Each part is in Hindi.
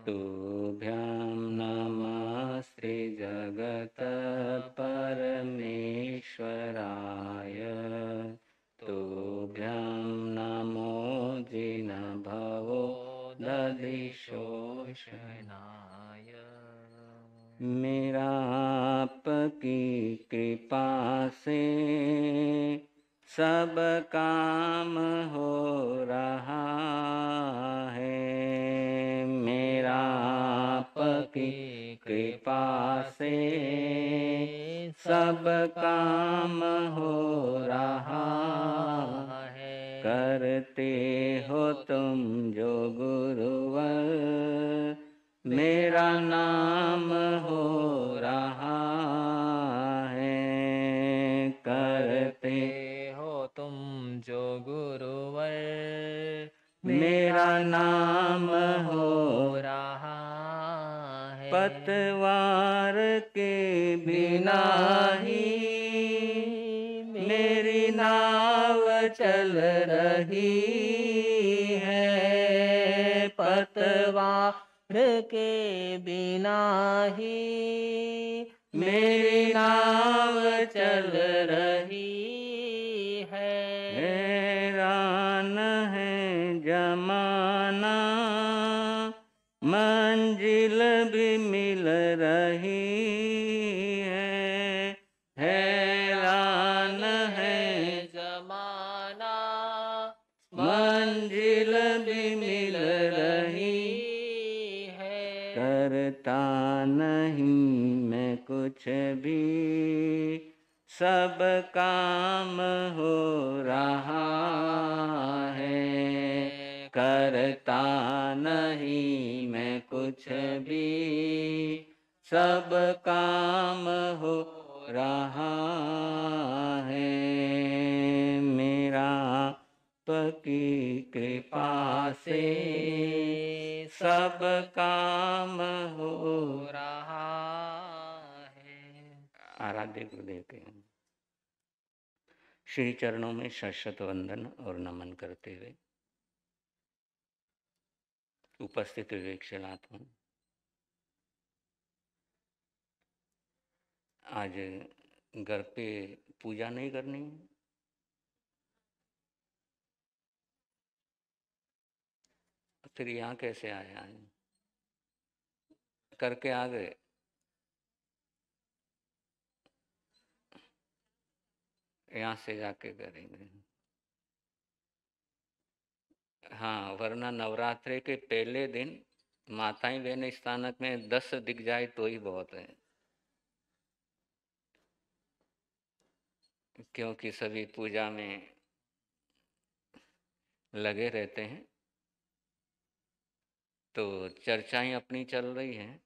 तुभ्यं नमस्ते जगत्परमेश्वराय। तुभ्यं नमो जिनभवो दधिशोषणाय। मेरा आपकी कृपा से सब काम हो रहा है। मेरा आपकी कृपा से सब काम हो रहा है। करते हो तुम जो गुरुवर, मेरा नाम हो रहा है। करते हो तुम जो गुरुवर, मेरा नाम हो रहा है। पतवार के बिना ही मेरी नाव चल रही है। पतवार के बिना ही मेरी नाव चल रही है। हैरान है जमाना, मंजिल भी मिल रही है। हैरान है जमाना, मंजिल भी मिल रही है। करता नहीं मैं कुछ भी, सब काम हो रहा है। करता नहीं मैं कुछ भी, सब काम हो रहा है। मेरा आपकी कृपा से सब काम हो रहा है। आराध्य गुरुदेव के श्री चरणों में शत वंदन और नमन करते हुए उपस्थित विवेकशीलात्मा, आज घर पे पूजा नहीं करनी है? फिर यहाँ कैसे आए? आज करके आ गए। यहाँ से जाके करेंगे। हाँ, वरना नवरात्रि के पहले दिन माताएं बहनें स्थानक में 10 दिख जाए तो ही बहुत है, क्योंकि सभी पूजा में लगे रहते हैं। तो चर्चाएं अपनी चल रही हैं।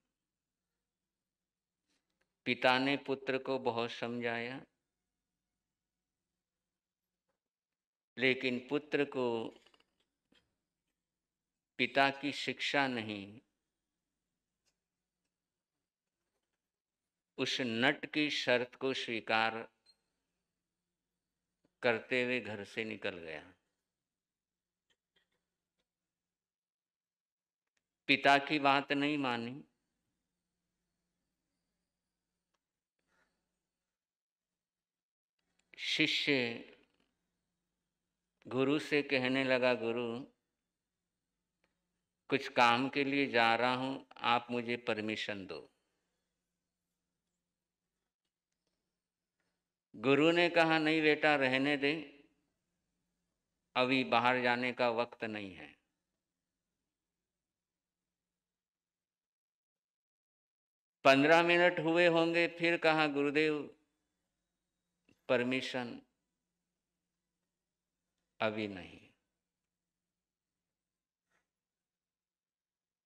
पिता ने पुत्र को बहुत समझाया, लेकिन पुत्र को पिता की शिक्षा नहीं, उस नट की शर्त को स्वीकार करते हुए घर से निकल गया। पिता की बात नहीं मानी। शिष्य गुरु से कहने लगा, गुरु कुछ काम के लिए जा रहा हूं, आप मुझे परमिशन दो। गुरु ने कहा, नहीं बेटा, रहने दे, अभी बाहर जाने का वक्त नहीं है। पंद्रह मिनट हुए होंगे, फिर कहा, गुरुदेव परमिशन अभी नहीं।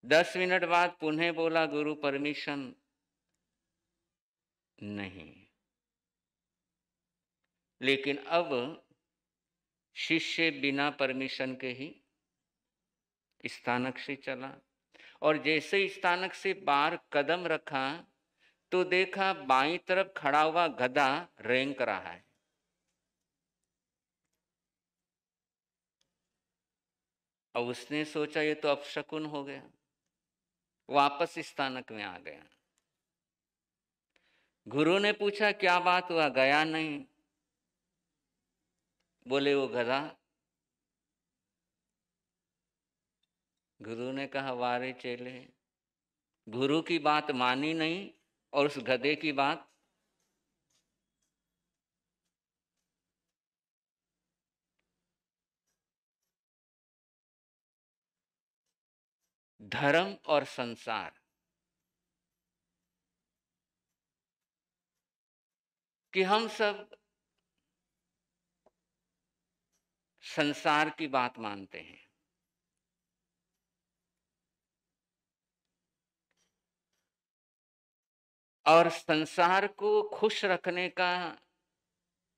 10 मिनट बाद पुनः बोला, गुरु परमिशन नहीं। लेकिन अब शिष्य बिना परमिशन के ही स्थानक से चला, और जैसे स्थानक से बाहर कदम रखा तो देखा बाईं तरफ खड़ा हुआ गधा रेंक रहा है। अब उसने सोचा ये तो अपशकुन हो गया। वापस स्थानक में आ गया। गुरु ने पूछा क्या बात हुआ, गया नहीं? बोले वो गधा। गुरु ने कहा वारे चेले, गुरु की बात मानी नहीं और उस गधे की बात। धर्म और संसार, कि हम सब संसार की बात मानते हैं और संसार को खुश रखने का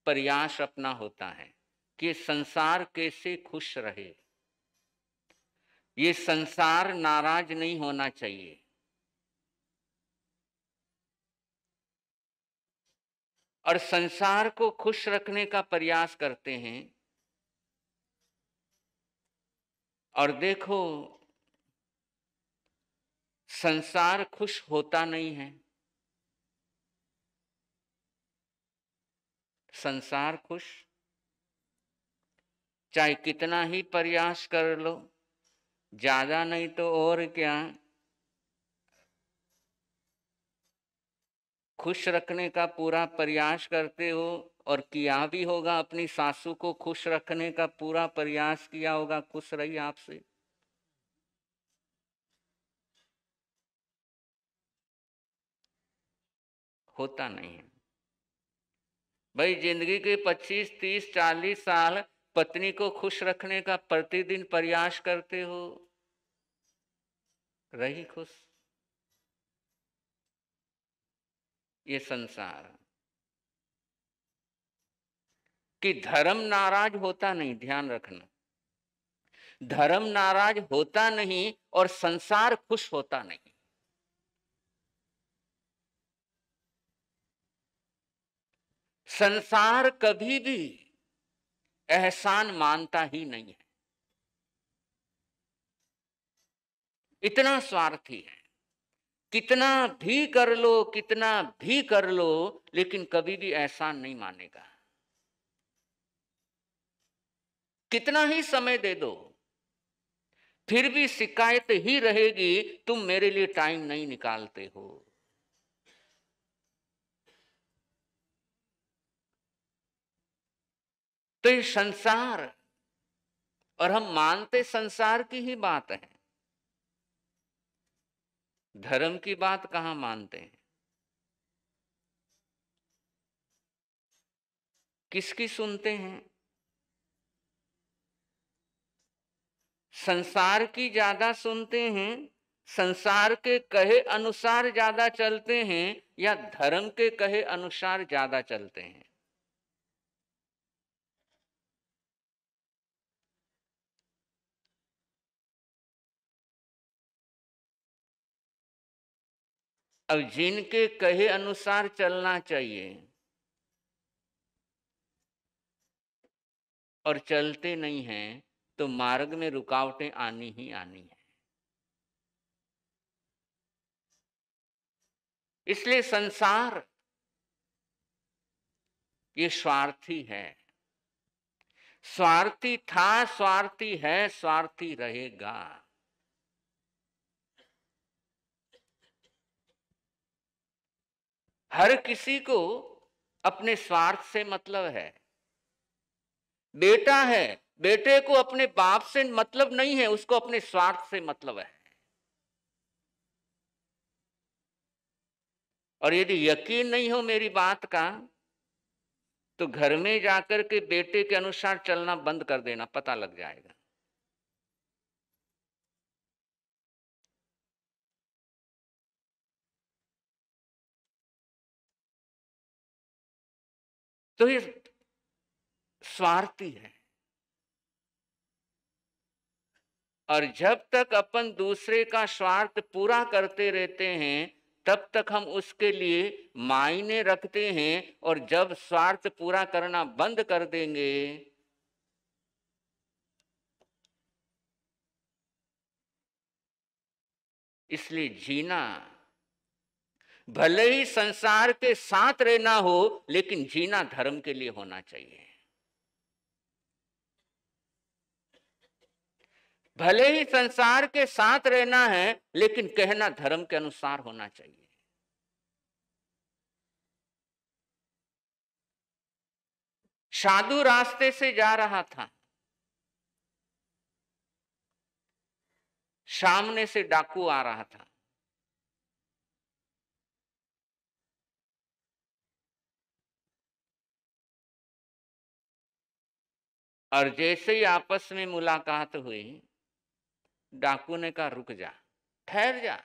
प्रयास अपना होता है कि संसार कैसे खुश रहे, ये संसार नाराज नहीं होना चाहिए। और संसार को खुश रखने का प्रयास करते हैं। और देखो संसार खुश होता नहीं है। संसार खुश, चाहे कितना ही प्रयास कर लो, ज्यादा नहीं तो और क्या, खुश रखने का पूरा प्रयास करते हो और किया भी होगा, अपनी सासू को खुश रखने का पूरा प्रयास किया होगा, खुश रही आपसे, होता नहीं है। भाई जिंदगी के 25, 30, 40 साल पत्नी को खुश रखने का प्रतिदिन प्रयास करते हो, रही खुश? ये संसार कि धर्म नाराज होता नहीं, ध्यान रखना, धर्म नाराज होता नहीं और संसार खुश होता नहीं। संसार कभी भी एहसान मानता ही नहीं है, इतना स्वार्थी है। कितना भी कर लो, कितना भी कर लो, लेकिन कभी भी एहसान नहीं मानेगा। कितना ही समय दे दो, फिर भी शिकायत ही रहेगी, तुम मेरे लिए टाइम नहीं निकालते हो। तो ये संसार, और हम मानते संसार की ही बात है, धर्म की बात कहां मानते हैं? किसकी सुनते हैं? संसार की ज्यादा सुनते हैं, संसार के कहे अनुसार ज्यादा चलते हैं, या धर्म के कहे अनुसार ज्यादा चलते हैं? अब जिनके कहे अनुसार चलना चाहिए और चलते नहीं हैं, तो मार्ग में रुकावटें आनी ही आनी है। इसलिए संसार ये स्वार्थी है, स्वार्थी था, स्वार्थी है, स्वार्थी रहेगा। हर किसी को अपने स्वार्थ से मतलब है। बेटा है, बेटे को अपने बाप से मतलब नहीं है, उसको अपने स्वार्थ से मतलब है। और यदि यकीन नहीं हो मेरी बात का, तो घर में जाकर के बेटे के अनुसार चलना बंद कर देना, पता लग जाएगा। तो ये स्वार्थी है। और जब तक अपन दूसरे का स्वार्थ पूरा करते रहते हैं, तब तक हम उसके लिए मायने रखते हैं। और जब स्वार्थ पूरा करना बंद कर देंगे, इसलिए जीना, भले ही संसार के साथ रहना हो, लेकिन जीना धर्म के लिए होना चाहिए। भले ही संसार के साथ रहना है, लेकिन कहना धर्म के अनुसार होना चाहिए। साधु रास्ते से जा रहा था, सामने से डाकू आ रहा था। और जैसे ही आपस में मुलाकात हुई, डाकू ने कहा रुक जा, ठहर जा।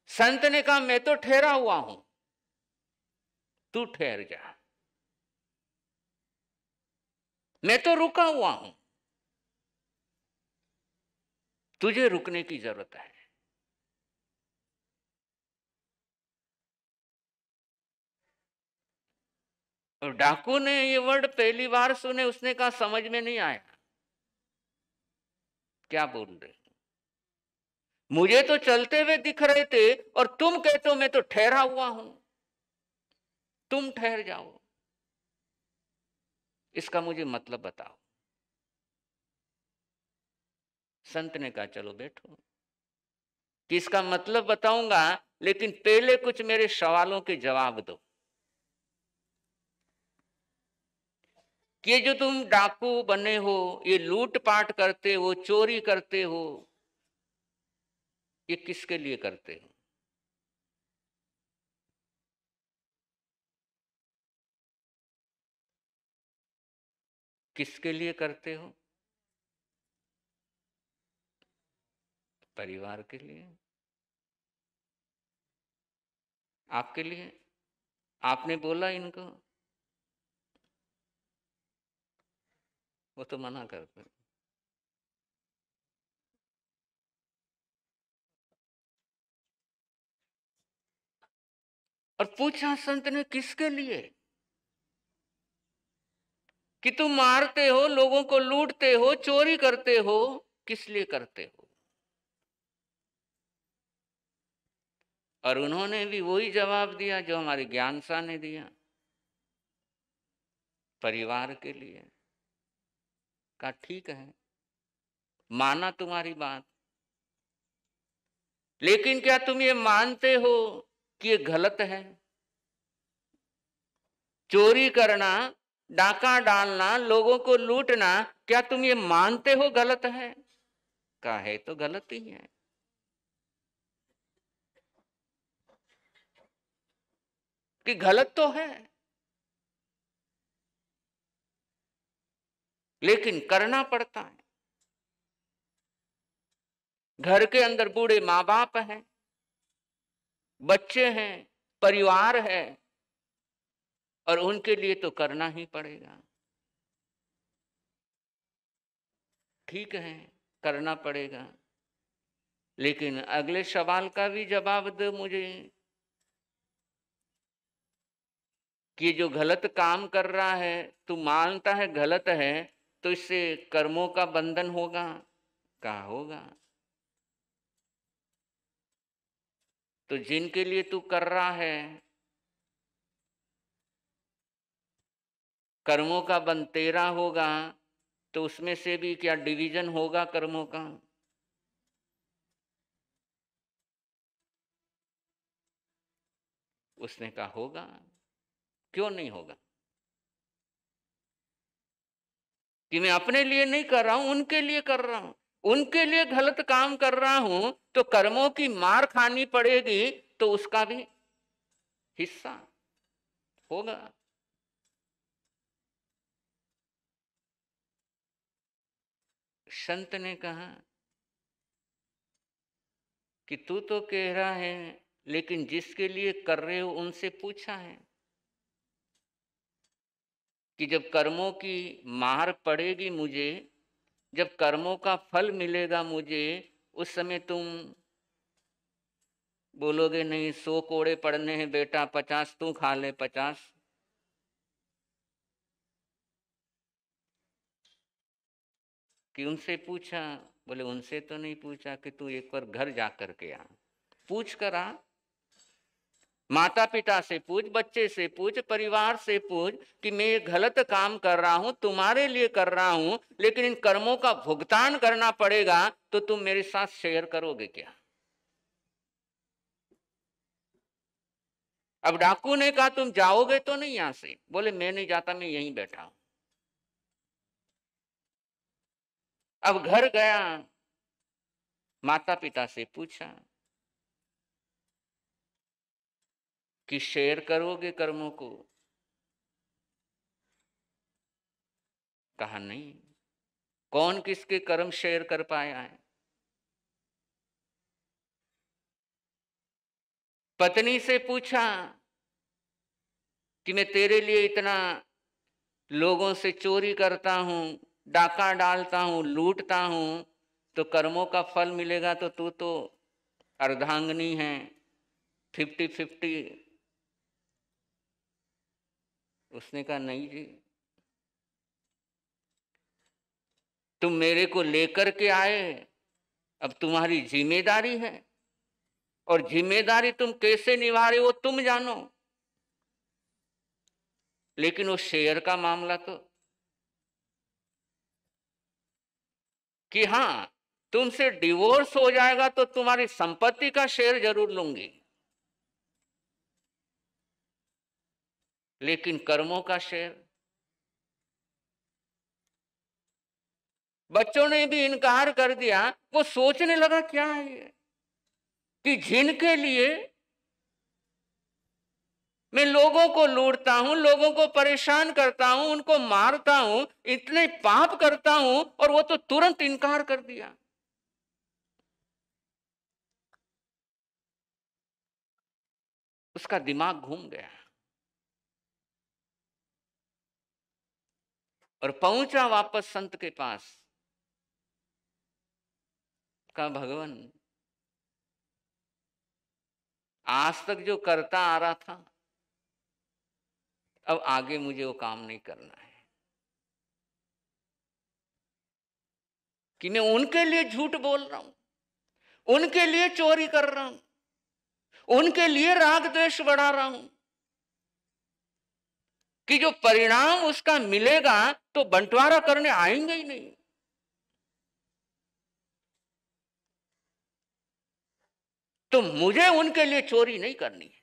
संत ने कहा मैं तो ठहरा हुआ हूं, तू ठहर जा, मैं तो रुका हुआ हूं, तुझे रुकने की जरूरत है। और डाकू ने ये वर्ड पहली बार सुने, उसने कहा समझ में नहीं आया, क्या बोल रहे, मुझे तो चलते हुए दिख रहे थे और तुम कहते हो मैं तो ठहरा हुआ हूं, तुम ठहर जाओ, इसका मुझे मतलब बताओ। संत ने कहा चलो बैठो, कि इसका मतलब बताऊंगा, लेकिन पहले कुछ मेरे सवालों के जवाब दो। कि जो तुम डाकू बने हो, ये लूटपाट करते हो, चोरी करते हो, ये किसके लिए करते हो? किसके लिए करते हो? परिवार के लिए, आपके लिए। आपने बोला इनको, वो तो मना करते। और पूछा संत ने किसके लिए, कि तुम मारते हो, लोगों को लूटते हो, चोरी करते हो, किस लिए करते हो? और उन्होंने भी वही जवाब दिया जो हमारे ज्ञान शाह ने दिया, परिवार के लिए। कहा ठीक है, माना तुम्हारी बात, लेकिन क्या तुम ये मानते हो कि ये गलत है? चोरी करना, डाका डालना, लोगों को लूटना, क्या तुम ये मानते हो गलत है? कहा है तो गलत ही है। कि गलत तो है, लेकिन करना पड़ता है। घर के अंदर बूढ़े माँ बाप हैं, बच्चे हैं, परिवार है, और उनके लिए तो करना ही पड़ेगा। ठीक है, करना पड़ेगा, लेकिन अगले सवाल का भी जवाब दो मुझे, कि जो गलत काम कर रहा है, तू मानता है गलत है, तो इससे कर्मों का बंधन होगा? कहा होगा। तो जिनके लिए तू कर रहा है, कर्मों का बंध तेरा होगा, तो उसमें से भी क्या डिवीजन होगा कर्मों का? उसने कहा होगा, क्यों नहीं होगा? कि मैं अपने लिए नहीं कर रहा हूं, उनके लिए कर रहा हूं, उनके लिए गलत काम कर रहा हूं, तो कर्मों की मार खानी पड़ेगी, तो उसका भी हिस्सा होगा। संत ने कहा कि तू तो कह रहा है, लेकिन जिसके लिए कर रहे हो उनसे पूछा है कि जब कर्मों की मार पड़ेगी मुझे, जब कर्मों का फल मिलेगा मुझे, उस समय तुम बोलोगे नहीं 100 कोड़े पड़ने हैं बेटा, 50 तू खा ले, 50? कि उनसे पूछा, बोले उनसे तो नहीं पूछा कि तू एक बार घर जा करके आ, पूछ कर आ, माता पिता से पूछ, बच्चे से पूछ, परिवार से पूछ कि मैं ये गलत काम कर रहा हूं, तुम्हारे लिए कर रहा हूं, लेकिन इन कर्मों का भुगतान करना पड़ेगा, तो तुम मेरे साथ शेयर करोगे क्या? अब डाकू ने कहा तुम जाओगे तो नहीं यहां से? बोले मैं नहीं जाता, मैं यहीं बैठा हूं। अब घर गया, माता पिता से पूछा कि शेयर करोगे कर्मों को? कहा नहीं। कौन किसके कर्म शेयर कर पाया है? पत्नी से पूछा कि मैं तेरे लिए इतना लोगों से चोरी करता हूं, डाका डालता हूं, लूटता हूं, तो कर्मों का फल मिलेगा, तो तू तो अर्धांगिनी है, 50-50। उसने कहा नहीं जी, तुम मेरे को लेकर के आए, अब तुम्हारी जिम्मेदारी है, और जिम्मेदारी तुम कैसे निभा रहे हो तुम जानो, लेकिन वो शेयर का मामला तो कि हाँ तुमसे डिवोर्स हो जाएगा तो तुम्हारी संपत्ति का शेयर जरूर लूंगी, लेकिन कर्मों का शेयर। बच्चों ने भी इनकार कर दिया। वो सोचने लगा क्या है ये, कि जिनके लिए मैं लोगों को लूटता हूं, लोगों को परेशान करता हूं, उनको मारता हूं, इतने पाप करता हूं, और वो तो तुरंत इनकार कर दिया। उसका दिमाग घूम गया और पहुंचा वापस संत के पास। कहा भगवान, आज तक जो करता आ रहा था, अब आगे मुझे वो काम नहीं करना है, कि मैं उनके लिए झूठ बोल रहा हूं, उनके लिए चोरी कर रहा हूं, उनके लिए राग द्वेष बढ़ा रहा हूं, कि जो परिणाम उसका मिलेगा तो बंटवारा करने आएंगे ही नहीं। तो मुझे उनके लिए चोरी नहीं करनी है,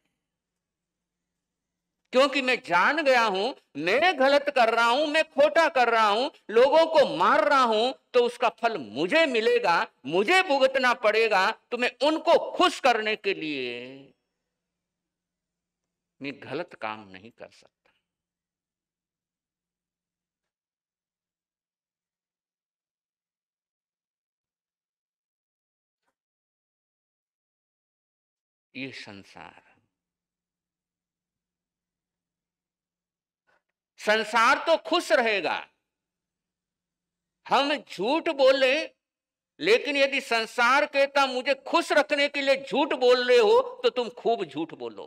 क्योंकि मैं जान गया हूं मैं गलत कर रहा हूं, मैं खोटा कर रहा हूं, लोगों को मार रहा हूं, तो उसका फल मुझे मिलेगा, मुझे भुगतना पड़ेगा। तो मैं उनको खुश करने के लिए मैं गलत काम नहीं कर सकता। ये संसार तो खुश रहेगा। हम झूठ बोले, लेकिन यदि संसार कहता मुझे खुश रखने के लिए झूठ बोल रहे हो, तो तुम खूब झूठ बोलो।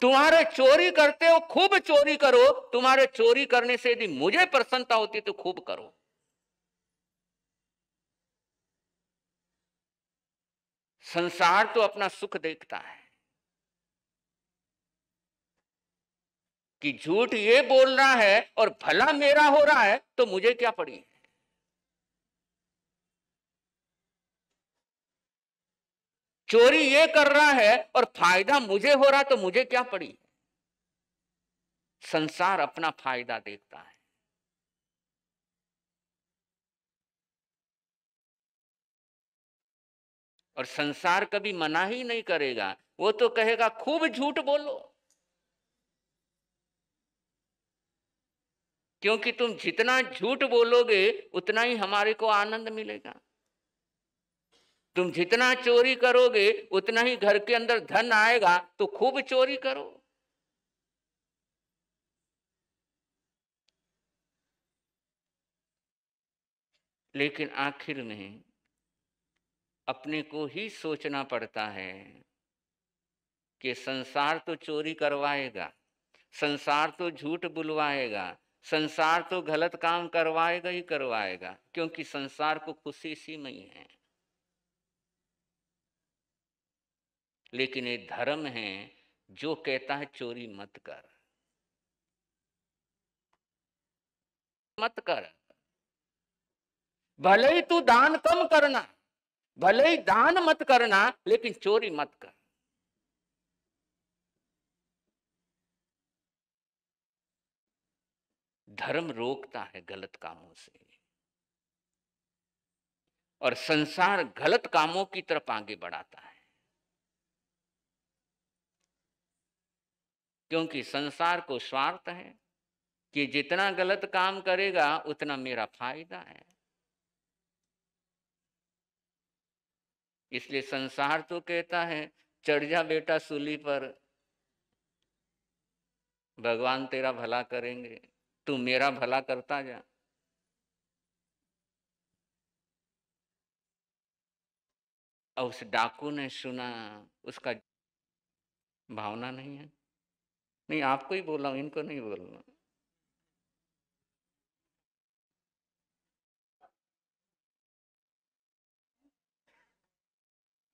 तुम्हारे चोरी करते हो, खूब चोरी करो। तुम्हारे चोरी करने से यदि मुझे प्रसन्नता होती तो खूब करो। संसार तो अपना सुख देखता है कि झूठ ये बोल रहा है और भला मेरा हो रहा है, तो मुझे क्या पड़ी। चोरी ये कर रहा है और फायदा मुझे हो रहा, तो मुझे क्या पड़ी। संसार अपना फायदा देखता है। और संसार कभी मना ही नहीं करेगा, वो तो कहेगा खूब झूठ बोलो, क्योंकि तुम जितना झूठ बोलोगे उतना ही हमारे को आनंद मिलेगा। तुम जितना चोरी करोगे उतना ही घर के अंदर धन आएगा, तो खूब चोरी करो। लेकिन आखिर में अपने को ही सोचना पड़ता है कि संसार तो चोरी करवाएगा, संसार तो झूठ बुलवाएगा, संसार तो गलत काम करवाएगा ही करवाएगा, क्योंकि संसार को खुशी इसी में ही है। लेकिन ये धर्म है जो कहता है चोरी मत कर, मत कर। भले ही तू दान कम करना, भले ही दान मत करना, लेकिन चोरी मत कर। धर्म रोकता है गलत कामों से, और संसार गलत कामों की तरफ आगे बढ़ाता है, क्योंकि संसार को स्वार्थ है कि जितना गलत काम करेगा उतना मेरा फायदा है। इसलिए संसार तो कहता है चढ़ जा बेटा सूली पर, भगवान तेरा भला करेंगे, तू मेरा भला करता जा। और उस डाकू ने सुना, उसका भावना नहीं है। नहीं, आपको ही बोला हूं, इनको नहीं बोलना।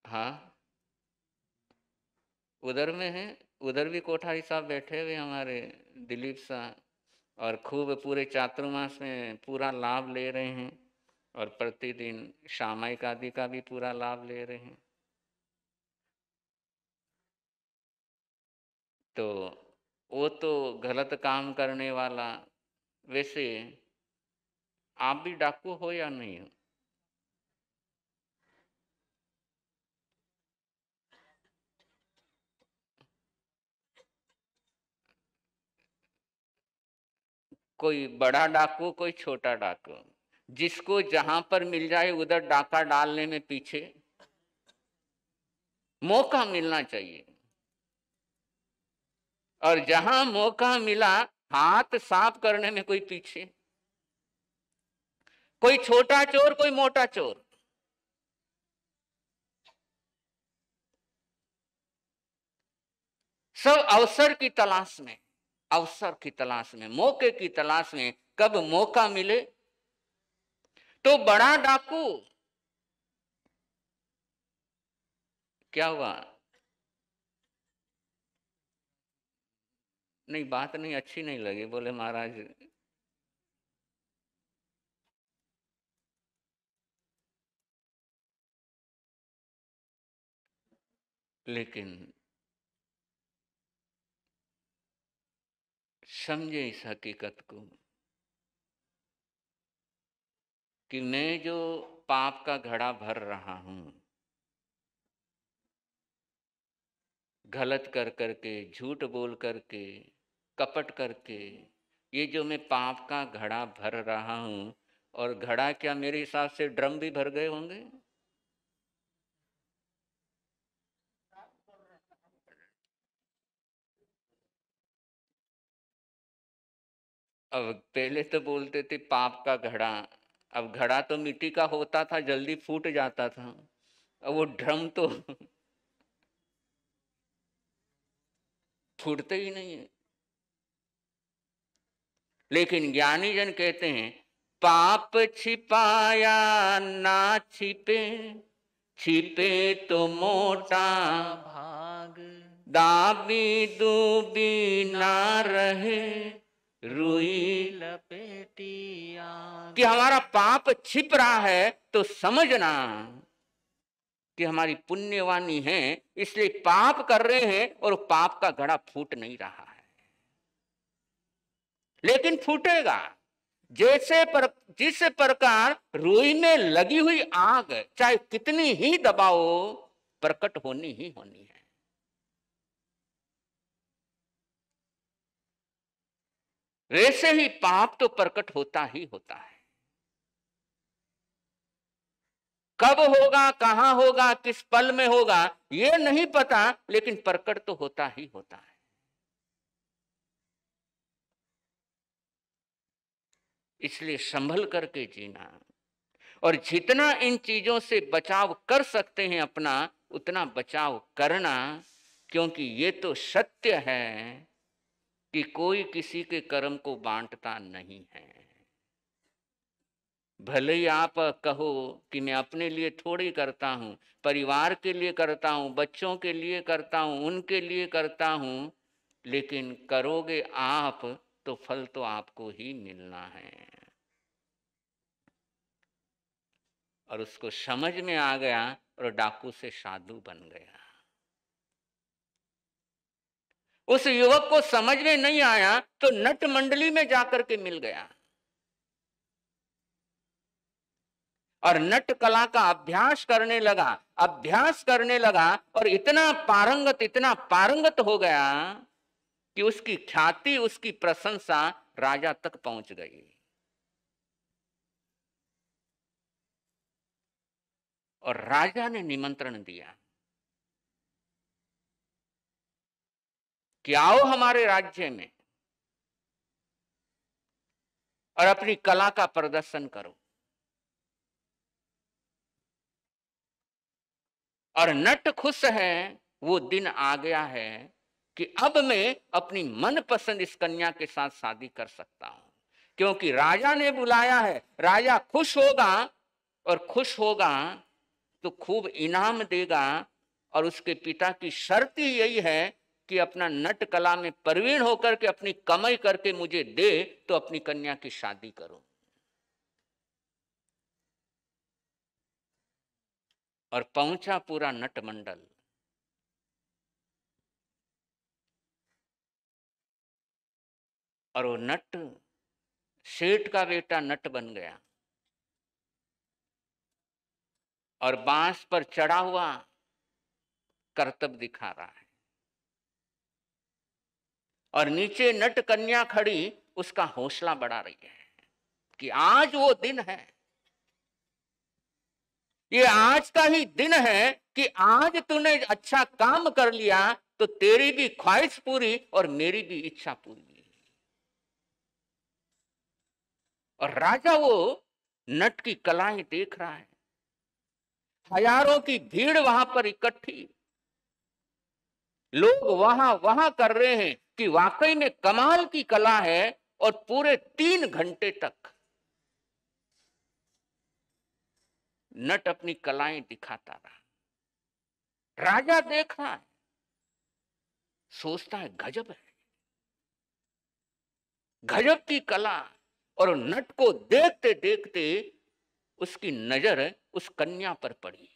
हाँ, उधर में है, उधर भी कोठारी साहब बैठे हुए हमारे दिलीप साहब, और खूब पूरे चातुर्मास में पूरा लाभ ले रहे हैं, और प्रतिदिन सामायिक आदि का भी पूरा लाभ ले रहे हैं। तो वो तो गलत काम करने वाला। वैसे आप भी डाकू हो या नहीं हो? कोई बड़ा डाकू, कोई छोटा डाकू, जिसको जहां पर मिल जाए उधर डाका डालने में पीछे, मौका मिलना चाहिए। और जहां मौका मिला हाथ साफ करने में कोई पीछे, कोई छोटा चोर, कोई मोटा चोर, सब अवसर की तलाश में, अवसर की तलाश में, मौके की तलाश में, कब मौका मिले। तो बड़ा डाकू क्या हुआ? नहीं, बात नहीं अच्छी नहीं लगी, बोले महाराज लेकिन समझे इस हकीकत को कि मैं जो पाप का घड़ा भर रहा हूं, गलत कर करके, झूठ बोल करके, कपट करके, ये जो मैं पाप का घड़ा भर रहा हूं, और घड़ा क्या, मेरे हिसाब से ड्रम भी भर गए होंगे। अब पहले तो बोलते थे पाप का घड़ा, अब घड़ा तो मिट्टी का होता था, जल्दी फूट जाता था, अब वो ड्रम तो फूटते ही नहीं है। लेकिन ज्ञानी जन कहते हैं पाप छिपाया ना छिपे, छिपे तो मोटा भाग, दाबी दूबी ना रहे, रुई लपेटिया। कि हमारा पाप छिप रहा है तो समझना कि हमारी पुण्यवानी है, इसलिए पाप कर रहे हैं और पाप का घड़ा फूट नहीं रहा है। लेकिन फूटेगा, जिस प्रकार रुई में लगी हुई आग चाहे कितनी ही दबाओ प्रकट होनी ही होनी है। वैसे ही पाप तो प्रकट होता ही होता है। कब होगा, कहां होगा, किस पल में होगा, यह नहीं पता, लेकिन प्रकट तो होता ही होता है। इसलिए संभल करके जीना, और जितना इन चीजों से बचाव कर सकते हैं अपना, उतना बचाव करना, क्योंकि ये तो सत्य है कि कोई किसी के कर्म को बांटता नहीं है। भले ही आप कहो कि मैं अपने लिए थोड़ी करता हूं, परिवार के लिए करता हूं, बच्चों के लिए करता हूं, उनके लिए करता हूं, लेकिन करोगे आप तो फल तो आपको ही मिलना है। और उसको समझ में आ गया और डाकू से साधु बन गया। उस युवक को समझ में नहीं आया तो नट मंडली में जाकर के मिल गया और नट कला का अभ्यास करने लगा और इतना पारंगत हो गया कि उसकी ख्याति, उसकी प्रशंसा राजा तक पहुंच गई। और राजा ने निमंत्रण दिया कि आओ हमारे राज्य में और अपनी कला का प्रदर्शन करो। और नट खुश है, वो दिन आ गया है कि अब मैं अपनी मनपसंद इस कन्या के साथ शादी कर सकता हूं, क्योंकि राजा ने बुलाया है। राजा खुश होगा और खुश होगा तो खूब इनाम देगा। और उसके पिता की शर्त ही यही है कि अपना नट कला में प्रवीण होकर के अपनी कमाई करके मुझे दे तो अपनी कन्या की शादी करो। और पहुंचा पूरा नट मंडल। और वो नट, सेठ का बेटा नट बन गया और बांस पर चढ़ा हुआ करतब दिखा रहा है और नीचे नट कन्या खड़ी उसका हौसला बढ़ा रही है कि आज वो दिन है, ये आज का ही दिन है कि आज तूने अच्छा काम कर लिया तो तेरी भी ख्वाहिश पूरी और मेरी भी इच्छा पूरी। और राजा वो नट की कलाएं देख रहा है। हजारों की भीड़ वहां पर इकट्ठी, लोग वहां कर रहे हैं कि वाकई में कमाल की कला है। और पूरे 3 घंटे तक नट अपनी कलाएं दिखाता रहा। राजा देख रहा है, सोचता है गजब है, गजब की कला। और नट को देखते देखते उसकी नजर उस कन्या पर पड़ी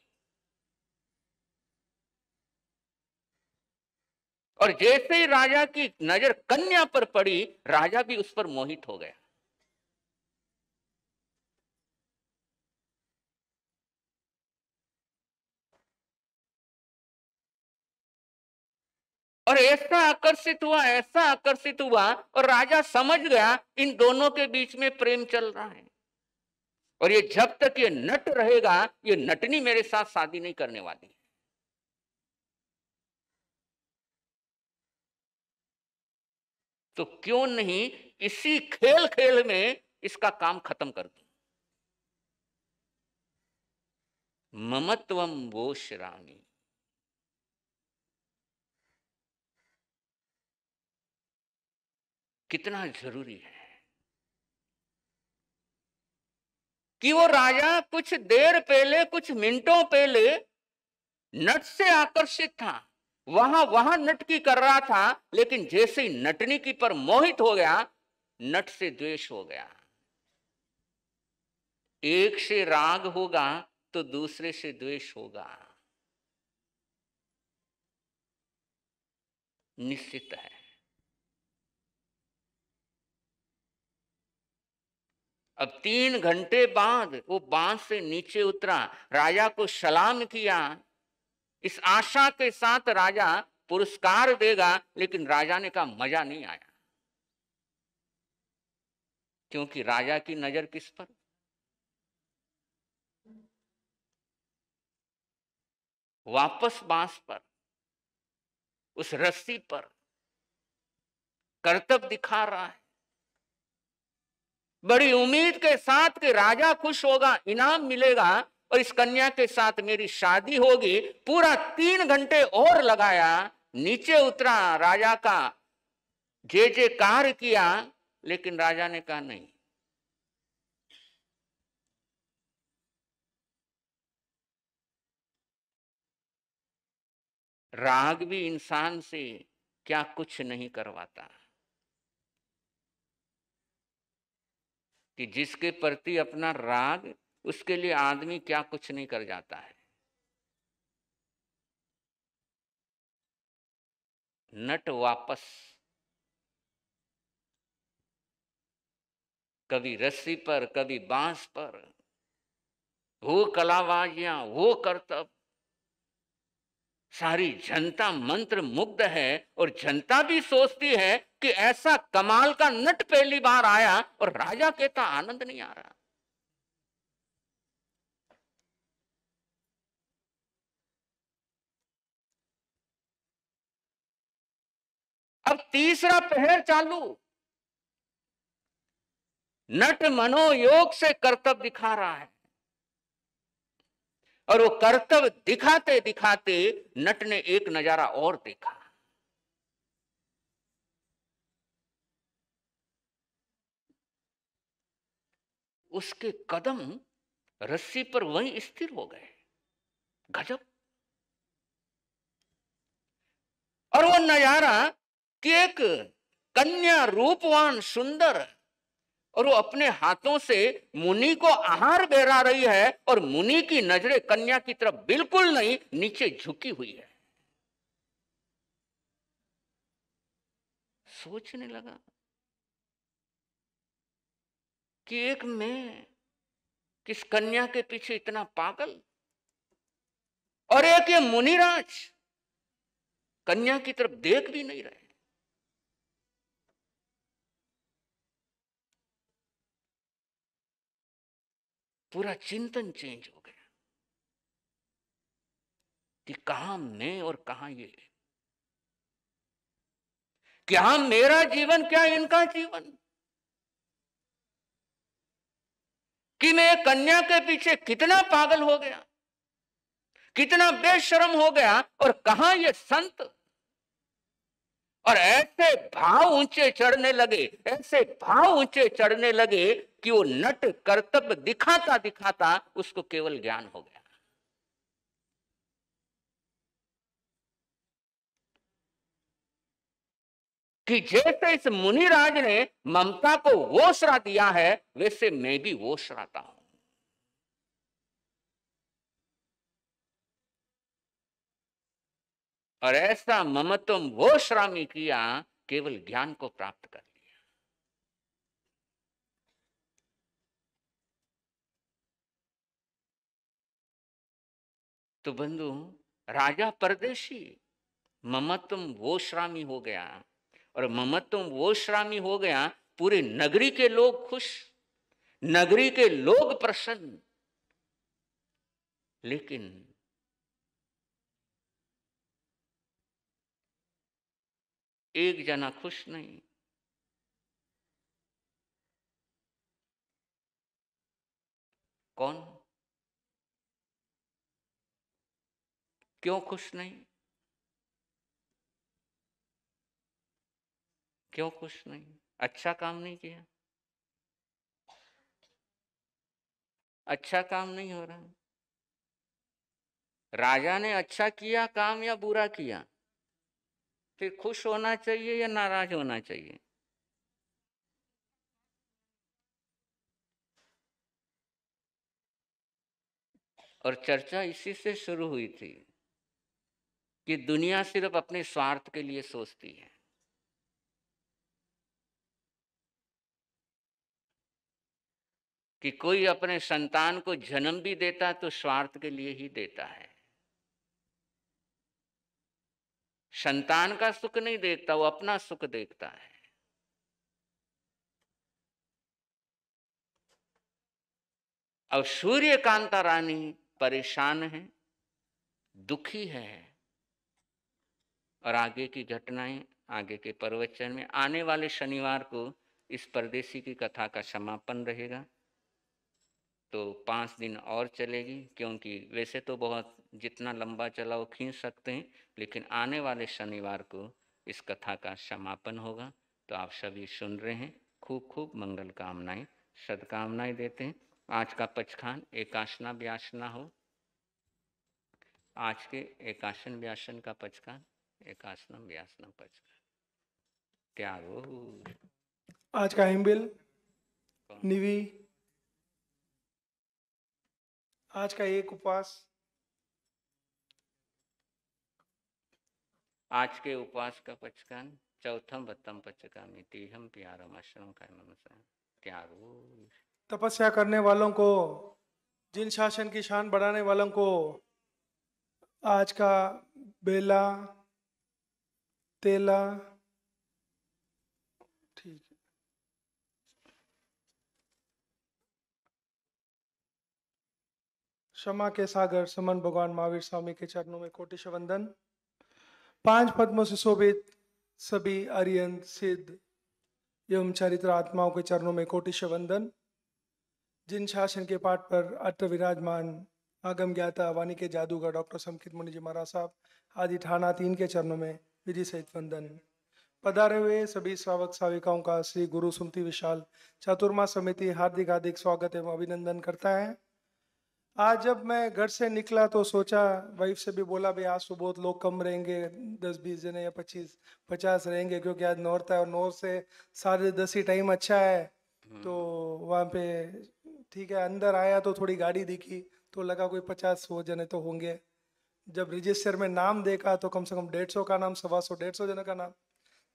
और जैसे ही राजा की नजर कन्या पर पड़ी, राजा भी उस पर मोहित हो गया। और ऐसा आकर्षित हुआ और राजा समझ गया इन दोनों के बीच में प्रेम चल रहा है और ये जब तक ये नट रहेगा, ये नटनी मेरे साथ शादी नहीं करने वाली। तो क्यों नहीं इसी खेल खेल में इसका काम खत्म कर दूं। ममत्वम वो श्रामी, कितना जरूरी है कि वो राजा कुछ देर पहले, कुछ मिनटों पहले नट से आकर्षित था, वहां नटकी कर रहा था, लेकिन जैसे ही नटनी की पर मोहित हो गया, नट से द्वेष हो गया। एक से राग होगा तो दूसरे से द्वेष होगा, निश्चित है। अब 3 घंटे बाद वो बांस से नीचे उतरा, राजा को सलाम किया, इस आशा के साथ राजा पुरस्कार देगा, लेकिन राजा ने कहा मजा नहीं आया, क्योंकि राजा की नजर किस पर? वापस बांस पर, उस रस्सी पर करतब दिखा रहा है, बड़ी उम्मीद के साथ कि राजा खुश होगा, इनाम मिलेगा और इस कन्या के साथ मेरी शादी होगी। पूरा 3 घंटे और लगाया, नीचे उतरा राजा का जे जे कार्य किया, लेकिन राजा ने कहा नहीं। राग भी इंसान से क्या कुछ नहीं करवाता, कि जिसके प्रति अपना राग, उसके लिए आदमी क्या कुछ नहीं कर जाता है। नट वापस, कभी रस्सी पर, कभी बांस पर, वो कलाबाजियां, वो करतब, सारी जनता मंत्र मुग्ध है। और जनता भी सोचती है कि ऐसा कमाल का नट पहली बार आया, और राजा कहता आनंद नहीं आ रहा। अब तीसरा पहर चालू, नट मनोयोग से कर्तव्य दिखा रहा है, और वो कर्तव्य दिखाते दिखाते नट ने एक नजारा और देखा। उसके कदम रस्सी पर वहीं स्थिर हो गए। गजब। और वो नजारा कि एक कन्या रूपवान सुंदर, और वो अपने हाथों से मुनि को आहार बेरा रही है, और मुनि की नजरें कन्या की तरफ बिल्कुल नहीं, नीचे झुकी हुई है। सोचने लगा कि एक मैं किस कन्या के पीछे इतना पागल, और एक ये मुनिराज कन्या की तरफ देख भी नहीं रहे। पूरा चिंतन चेंज हो गया कि कहां मैं और कहां ये, क्या मेरा जीवन, क्या इनका जीवन, कि मैं कन्या के पीछे कितना पागल हो गया, कितना बेशर्म हो गया, और कहां ये संत। और ऐसे भाव ऊंचे चढ़ने लगे, ऐसे भाव ऊंचे चढ़ने लगे कि वो नट कर्तव्य दिखाता दिखाता उसको केवल ज्ञान हो गया। कि जैसे इस मुनिराज ने ममता को वोसरा दिया है, वैसे मैं भी वोसराता हूं। और ऐसा ममत्वम वोश्रामी किया, केवल ज्ञान को प्राप्त कर लिया। तो बंधु, राजा परदेशी ममत्वम वोश्रामी हो गया, और ममत्वम वोश्रामी हो गया, पूरे नगरी के लोग खुश, नगरी के लोग प्रसन्न, लेकिन एक जना खुश नहीं। कौन? क्यों खुश नहीं? क्यों खुश नहीं? अच्छा काम नहीं किया, अच्छा काम नहीं हो रहा। राजा ने अच्छा किया काम या बुरा किया, फिर खुश होना चाहिए या नाराज होना चाहिए? और चर्चा इसी से शुरू हुई थी कि दुनिया सिर्फ अपने स्वार्थ के लिए सोचती है। कि कोई अपने संतान को जन्म भी देता तो स्वार्थ के लिए ही देता है, संतान का सुख नहीं देखता, वो अपना सुख देखता है। अब सूर्यकांता रानी परेशान है, दुखी है, और आगे की घटनाएं आगे के प्रवचन में, आने वाले शनिवार को इस परदेसी की कथा का समापन रहेगा। तो 5 दिन और चलेगी, क्योंकि वैसे तो बहुत जितना लंबा चला वो खींच सकते हैं, लेकिन आने वाले शनिवार को इस कथा का समापन होगा। तो आप सभी सुन रहे हैं, खूब खूब मंगल कामनाएं, सदकामनाएं देते हैं। आज का पचखान एकासना व्यासना हो। आज के एकासन व्यासन का पचखान एकासना व्यासना पचखान त्यागो। आज का हिमबिल कौन? निवी, आज का एक उपवास, आज के उपवास का पचखान चौथम बत्तम पचकामी तीहम प्यारम आश्रम का मनसा त्यागो। तपस्या करने वालों को, जिन शासन की शान बढ़ाने वालों को आज का बेला तेला, ठीक है। क्षमा के सागर समन भगवान महावीर स्वामी के चरणों में कोटिश वंदन। 5 पद्मों से शोभित सभी अरियंत सिद्ध एवं चरित्र आत्माओं के चरणों में कोटिश वंदन। जिन शासन के पाठ पर अट विराजमान आगम ज्ञाता वाणी के जादूगर डॉक्टर समकित मुनि जी महाराज साहब आदि ठाना 3 के चरणों में विधि सहित वंदन। पधारे हुए सभी श्रावक श्राविकाओं का श्री गुरु सुमति विशाल चातुर्मा समिति हार्दिक हार्दिक स्वागत एवं अभिनंदन करता है। आज जब मैं घर से निकला तो सोचा, वाइफ से भी बोला भाई आज तो बहुत लोग कम रहेंगे, 10-20 जने या 25-50 रहेंगे, क्योंकि आज नौरता है और 9 से 10:30 ही टाइम अच्छा है। तो वहाँ पे ठीक है, अंदर आया तो थोड़ी गाड़ी दिखी तो लगा कोई 50-100 जने तो होंगे। जब रजिस्टर में नाम देखा तो कम से कम 150 का नाम, 125-150 जने का नाम।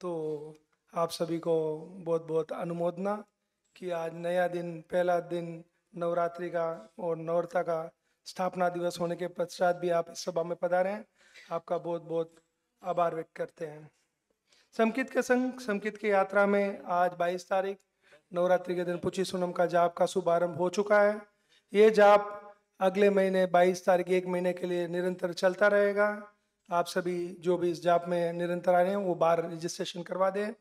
तो आप सभी को बहुत बहुत अनुमोदना कि आज नया दिन, पहला दिन नवरात्रि का और नवरता का स्थापना दिवस होने के पश्चात भी आप इस सभा में पधारे हैं। आपका बहुत बहुत आभार व्यक्त करते हैं। समकित के संग समकित की यात्रा में आज 22 तारीख नवरात्रि के दिन पुची सुनम का जाप का शुभारंभ हो चुका है। ये जाप अगले महीने 22 तारीख, 1 महीने के लिए निरंतर चलता रहेगा। आप सभी जो भी इस जाप में निरंतर आ रहे हैं वो बाहर रजिस्ट्रेशन करवा दें।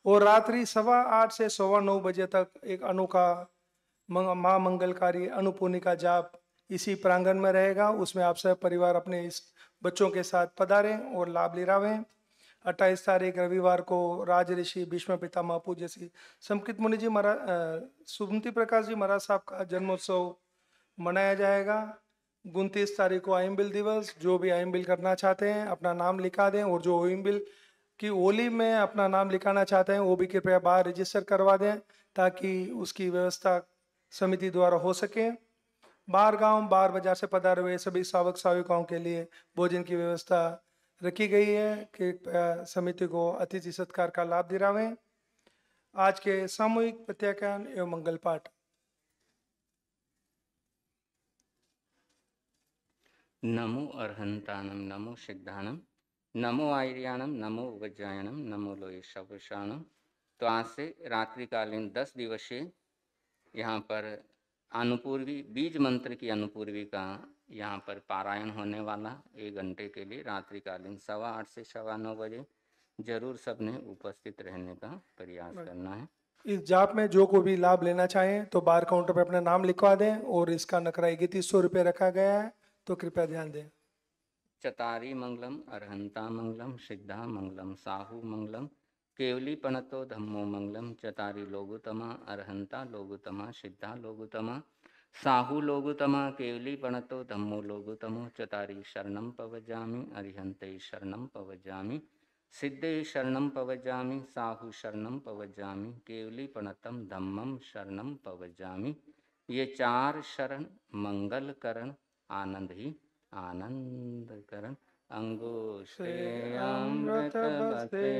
और रात्रि 8:15 से 9:15 बजे तक एक अनोखा माँ मंगलकारी अनुपूर्णी का जाप इसी प्रांगण में रहेगा। उसमें आप सब परिवार अपने इस बच्चों के साथ पधारें और लाभ लिरावें। 28 तारीख रविवार को राज ऋषि भीष्म पितामह पूज्य श्री समकित मुनि जी महाराज, सुमति प्रकाश जी महाराज साहब का जन्मोत्सव मनाया जाएगा। 29 तारीख को आइम्बिल दिवस, जो भी आइम्बिल करना चाहते हैं अपना नाम लिखा दें, और जो आइम्बिल की ओली में अपना नाम लिखाना चाहते हैं वो भी कृपया बाहर रजिस्टर करवा दें ताकि उसकी व्यवस्था समिति द्वारा हो सके। बाहर गांव बाहर बाजार से पधारे हुए सभी श्रावक श्राविकाओं के लिए भोजन की व्यवस्था रखी गई है कि समिति को अतिथि सत्कार का लाभ दिलावें। आज के सामूहिक प्रत्याख्यान एवं मंगल पाठ। नमो अर्हंतानम, नमो सिद्धानम, नमो आर्याणम, नमो वज्रायणम, नमो लोय शवशानम। तो आज से रात्रिकालीन 10 दिवसीय यहाँ पर अनुपूर्वी बीज मंत्र की अनुपूर्वी का यहाँ पर पारायण होने वाला 1 घंटे के लिए रात्रिकालीन 8:15 से 9:15 बजे। जरूर सबने उपस्थित रहने का प्रयास करना है। इस जाप में जो कोई भी लाभ लेना चाहें तो बार काउंटर पर अपना नाम लिखवा दें और इसका नकरा 3100 रुपये रखा गया है, तो कृपया ध्यान दें। चतारी मंगलम, अरहंता मंगलम, सिद्धा मंगलम, साहू मंगलम, केवली पणतो धम्मो मंगलम। चतारी लोगुतमा, अरहंता लोगुतमा, सिद्धा लोगुतमा, साहू लोगुतमा, केवली पणतो धम्मो लोगुतमो। चतारी शरणम पवजामि, अरिहंते शरणम पवजामि, सिद्धे शरणम पवजामि, साहू शरणम पवजामि, केवली पणतम धम्मम शरणम पवजामि। ये 4 शरण मंगल करण, आनंद ही आनंद करण। अंगूष्ठे अमृत बसे